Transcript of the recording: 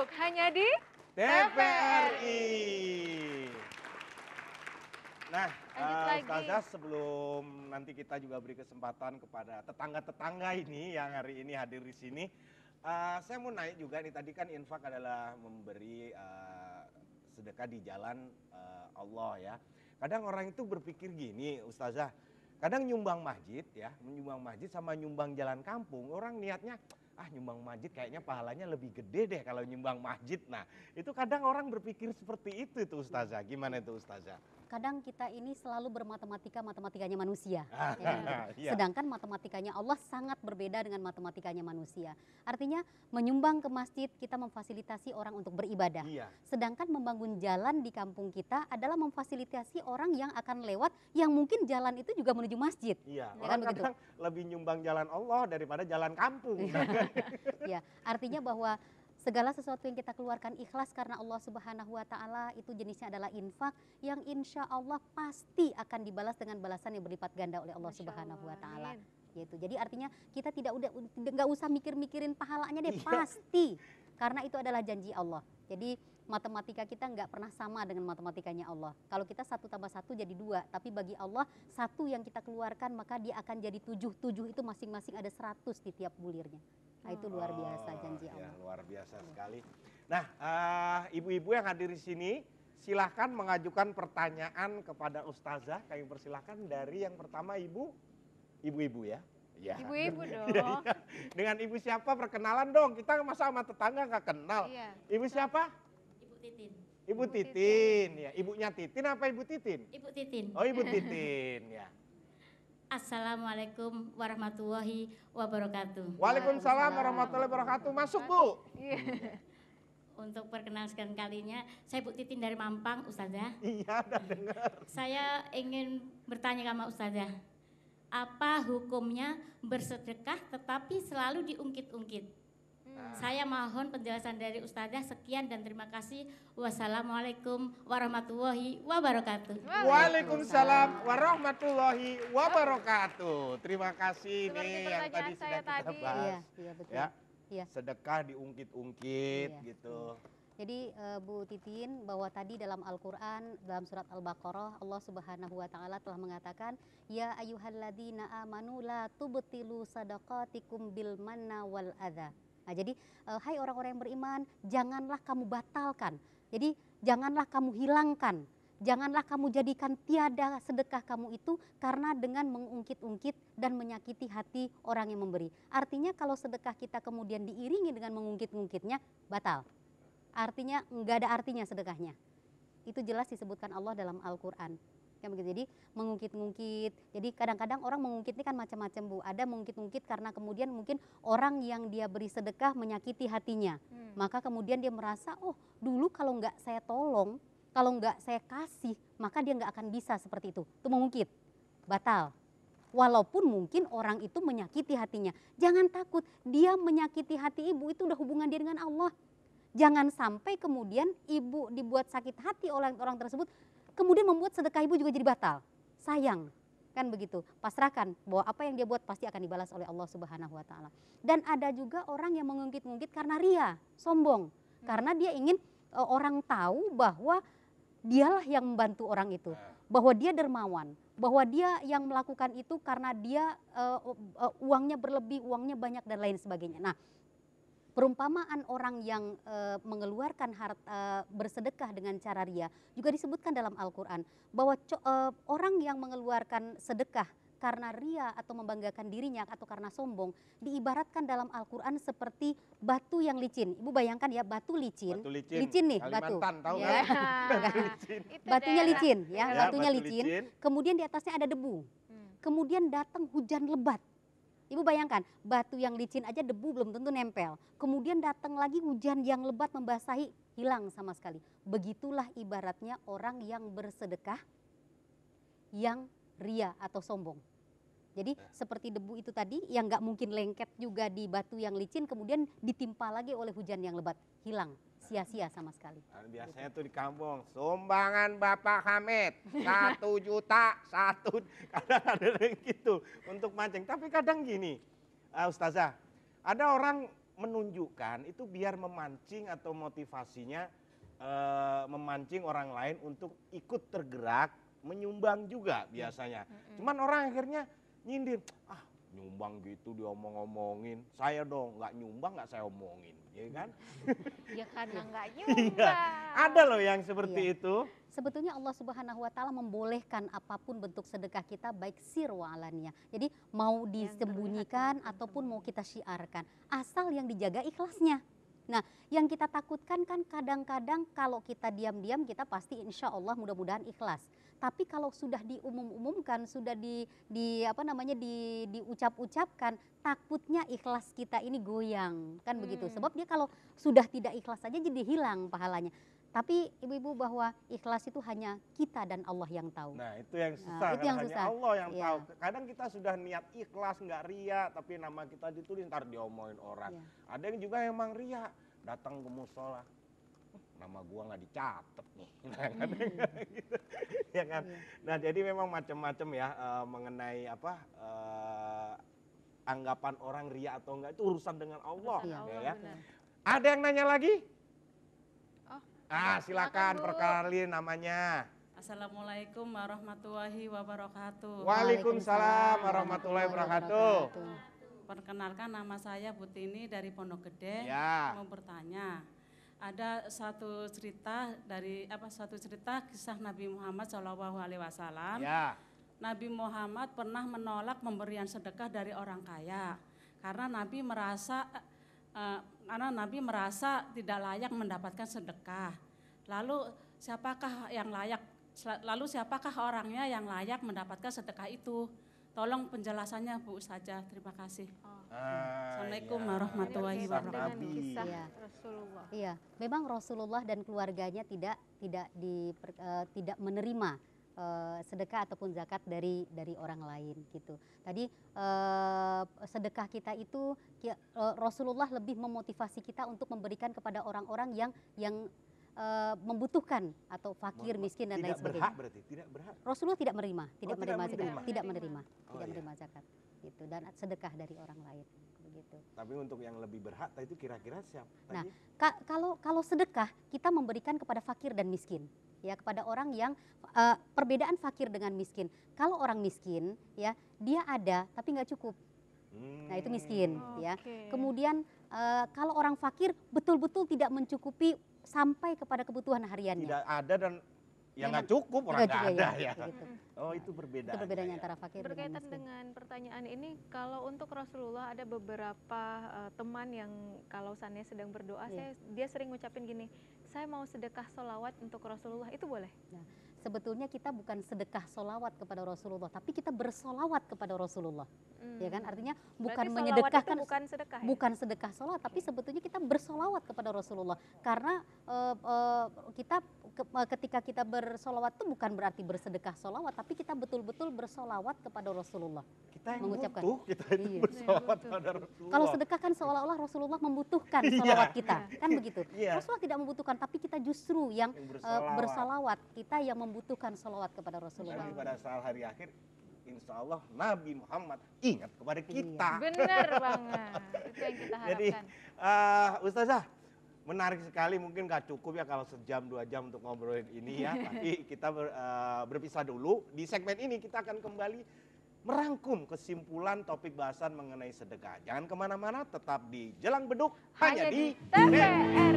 Masuk hanya di TVRI. Nah, Lanjut lagi. Ustazah, sebelum nanti kita juga beri kesempatan kepada tetangga-tetangga ini yang hari ini hadir di sini, saya mau naik juga nih, tadi kan infak adalah memberi sedekah di jalan Allah ya. Kadang orang itu berpikir gini, Ustazah, kadang nyumbang masjid ya, menyumbang masjid sama nyumbang jalan kampung, orang niatnya nyumbang masjid kayaknya pahalanya lebih gede deh kalau nyumbang masjid. Nah, itu kadang orang berpikir seperti itu tuh Ustazah. Gimana itu Ustazah? Kadang kita ini selalu matematikanya manusia. Iya. Sedangkan matematikanya Allah sangat berbeda dengan matematikanya manusia. Artinya menyumbang ke masjid kita memfasilitasi orang untuk beribadah. Iya. Sedangkan membangun jalan di kampung kita adalah memfasilitasi orang yang akan lewat yang mungkin jalan itu juga menuju masjid. Iya, Ya orang kan begitu? kadang lebih nyumbang jalan Allah daripada jalan kampung. Ya, artinya bahwa segala sesuatu yang kita keluarkan ikhlas karena Allah Subhanahu wa Ta'ala, itu jenisnya adalah infak yang insya Allah pasti akan dibalas dengan balasan yang berlipat ganda oleh Allah Masya Subhanahu wa Allah, Ta'ala. amin. Gitu. Jadi artinya kita nggak usah mikir-mikirin pahalanya deh, Iya. pasti, karena itu adalah janji Allah. Jadi matematika kita nggak pernah sama dengan matematikanya Allah. Kalau kita 1 tambah 1 jadi 2, tapi bagi Allah 1 yang kita keluarkan maka dia akan jadi 7. 7 itu masing-masing ada 100 di tiap bulirnya. Nah, itu luar biasa janji Ya, Allah. luar biasa sekali. Nah, ibu-ibu yang hadir di sini, silahkan mengajukan pertanyaan kepada Ustazah. Kami persilahkan dari yang pertama ibu-ibu ya. Ya. Ibu-ibu dong. Iya, iya. Dengan ibu siapa, perkenalan dong. Kita masa sama tetangga nggak kenal. Iya. Ibu siapa? Ibu Titin. Ibu Titin. Ya, ibunya Titin apa Ibu Titin? Ibu Titin. Oh, Ibu Titin ya. Assalamualaikum warahmatullahi wabarakatuh. Waalaikumsalam warahmatullahi wabarakatuh. Masuk, Bu. Iya. Untuk perkenalkan kalinya, saya Bu Titin dari Mampang, Ustazah. Iya, udah dengar. Saya ingin bertanya sama Ustazah, apa hukumnya bersedekah tetapi selalu diungkit-ungkit? Saya mohon penjelasan dari Ustazah. Sekian dan terima kasih. Wassalamualaikum warahmatullahi wabarakatuh. Waalaikumsalam warahmatullahi wabarakatuh. Terima kasih Seperti nih yang pertanyaan tadi saya sudah kita tadi. bahas. Iya betul. Ya, Iya. sedekah diungkit-ungkit Iya. gitu. Jadi Bu Titin, bahwa tadi dalam Al-Quran, dalam surat Al-Baqarah, Allah Subhanahu wa Ta'ala telah mengatakan, ya ayyuhalladzina amanu la tubtilu sadaqatikum bil manna wal adha. Nah, jadi hai orang-orang yang beriman, janganlah kamu batalkan. Jadi janganlah kamu hilangkan, janganlah kamu jadikan tiada sedekah kamu itu karena dengan mengungkit-ungkit dan menyakiti hati orang yang memberi. Artinya kalau sedekah kita kemudian diiringi dengan mengungkit-ungkitnya, batal. Artinya enggak ada artinya sedekahnya. Itu jelas disebutkan Allah dalam Al-Quran. Yang begitu. Jadi mengungkit-ungkit. Jadi kadang-kadang orang mengungkit ini kan macam-macam, Bu. Ada mengungkit-ungkit karena kemudian mungkin orang yang dia beri sedekah menyakiti hatinya. Maka kemudian dia merasa, oh dulu kalau enggak saya tolong, kalau enggak saya kasih, maka dia enggak akan bisa seperti itu. Itu mengungkit. Batal. Walaupun mungkin orang itu menyakiti hatinya. Jangan takut, dia menyakiti hati ibu itu udah hubungan dia dengan Allah. Jangan sampai kemudian ibu dibuat sakit hati oleh orang tersebut, kemudian membuat sedekah ibu juga jadi batal. Sayang, kan begitu. Pasrahkan bahwa apa yang dia buat pasti akan dibalas oleh Allah Subhanahu wa Ta'ala. Dan ada juga orang yang mengungkit-ungkit karena ria, sombong. Karena dia ingin orang tahu bahwa dialah yang membantu orang itu, bahwa dia dermawan, bahwa dia yang melakukan itu karena dia uangnya berlebih, uangnya banyak dan lain sebagainya. Nah, perumpamaan orang yang mengeluarkan harta bersedekah dengan cara ria juga disebutkan dalam Al-Quran bahwa orang yang mengeluarkan sedekah karena ria atau membanggakan dirinya atau karena sombong diibaratkan dalam Al-Quran seperti batu yang licin. Ibu bayangkan ya, batu licin, licin nih batu. Kalimantan, tahu Ya. nggak? Batu licin. Itu Batunya daerah. licin ya, Ya, batunya batu licin. licin. Kemudian di atasnya ada debu. Kemudian datang hujan lebat. Ibu bayangkan, batu yang licin aja debu belum tentu nempel. Kemudian datang lagi hujan yang lebat membasahi, hilang sama sekali. Begitulah ibaratnya orang yang bersedekah yang ria atau sombong. Jadi seperti debu itu tadi yang nggak mungkin lengket juga di batu yang licin, kemudian ditimpa lagi oleh hujan yang lebat, hilang, sia-sia sama sekali. Biasanya tuh di kampung, sumbangan Bapak Hamid 1 juta, kadang ada yang gitu untuk mancing. Tapi kadang gini, Ustazah, ada orang menunjukkan itu biar memancing atau motivasinya memancing orang lain untuk ikut tergerak, menyumbang juga biasanya. Cuman orang akhirnya nyindir, nyumbang gitu diomong-omongin, saya dong nggak nyumbang nggak saya omongin, ya kan? Ya karena nggak Iya, nyumbang. ada loh yang seperti Iya. itu. Sebetulnya Allah Subhanahu wa taala membolehkan apapun bentuk sedekah kita baik sir wa alaniyah. Jadi mau disembunyikan ataupun mau kita syiarkan, asal yang dijaga ikhlasnya. Nah, yang kita takutkan kan kadang-kadang kalau kita diam-diam kita pasti insya Allah mudah-mudahan ikhlas. Tapi kalau sudah diumum-umumkan, sudah diucap-ucapkan, takutnya ikhlas kita ini goyang, kan begitu. Sebab dia kalau sudah tidak ikhlas saja jadi hilang pahalanya. Tapi ibu-ibu bahwa ikhlas itu hanya kita dan Allah yang tahu. Nah itu yang susah, itu yang hanya susah. Allah yang Iya. tahu. Kadang kita sudah niat ikhlas, nggak ria, tapi nama kita ditulis ntar diomongin orang. Iya. Ada yang juga emang ria, datang ke musola, nama gua nggak dicatat nih, nah, kadang gitu, ya kan. Iya. Nah jadi memang macam-macam ya mengenai anggapan orang ria atau enggak itu urusan dengan Allah. Iya. Ya, ya. benar. Ada yang nanya lagi? Oh, Silakan silakan, Bu. perkenalin namanya. Assalamualaikum warahmatullahi wabarakatuh. Waalaikumsalam warahmatullahi wabarakatuh. Perkenalkan nama saya Butini dari Pondok Gede. Ya. Mau bertanya, ada satu cerita kisah Nabi Muhammad SAW. Ya. Nabi Muhammad pernah menolak pemberian sedekah dari orang kaya karena Nabi merasa tidak layak mendapatkan sedekah. Lalu siapakah orangnya yang layak mendapatkan sedekah itu? Tolong penjelasannya Bu Ustazah, terima kasih. Assalamualaikum warahmatullahi Berkaitan wabarakatuh. dengan kisah Iya. Rasulullah. Iya, memang Rasulullah dan keluarganya tidak menerima sedekah ataupun zakat dari orang lain gitu. Tadi sedekah kita itu Rasulullah lebih memotivasi kita untuk memberikan kepada orang-orang yang membutuhkan atau fakir, miskin dan lain Tidak sebagainya. berhak berarti, tidak berhak. Rasulullah tidak menerima, tidak tidak menerima zakat, menerima. tidak menerima, Oh, tidak iya. menerima zakat gitu dan sedekah dari orang lain begitu. Tapi untuk yang lebih berhak itu kira-kira siapa? Nah, tadi? kalau sedekah kita memberikan kepada fakir dan miskin, ya kepada orang yang perbedaan fakir dengan miskin. Kalau orang miskin, ya dia ada tapi nggak cukup. Nah itu miskin, ya. Oke. Kemudian kalau orang fakir betul-betul tidak mencukupi sampai kepada kebutuhan hariannya. Tidak ada dan yang Dengan- nggak cukup orang Nggak nggak juga, ada ya. begitu. Oh itu berbeda. Itu perbedaannya antara fakir dengan Berkaitan miskin. dengan pertanyaan ini, kalau untuk Rasulullah ada beberapa teman yang kalau seandainya sedang berdoa, Iya. dia sering ngucapin gini, saya mau sedekah solawat untuk Rasulullah, itu boleh? Sebetulnya kita bukan sedekah solawat kepada Rasulullah, tapi kita bersolawat kepada Rasulullah, ya kan? Artinya bukan Berarti solawat menyedekahkan, itu bukan sedekah ya? bukan sedekah solawat, tapi sebetulnya kita bersolawat kepada Rasulullah. Karena ketika kita bersolawat itu bukan berarti bersedekah solawat, tapi kita betul-betul bersolawat kepada Rasulullah. Kita yang mengucapkan. butuh, kita itu Iya. bersolawat Betul. pada Rasulullah. Kalau sedekah kan seolah-olah Rasulullah membutuhkan Iya. solawat kita, kan begitu? Iya. Rasulullah tidak membutuhkan, tapi kita justru yang Yang bersolawat. bersolawat, kita yang membutuhkan solawat kepada Rasulullah. Nanti pada saat hari akhir, insya Allah Nabi Muhammad ingat kepada kita. Benar banget, itu yang kita Jadi, harapkan. Ustazah, menarik sekali, mungkin gak cukup ya kalau sejam 2 jam untuk ngobrolin ini ya. Tapi kita berpisah dulu. Di segmen ini kita akan kembali merangkum kesimpulan topik bahasan mengenai sedekah. Jangan kemana-mana, tetap di Jelang Beduk hanya di TVRI.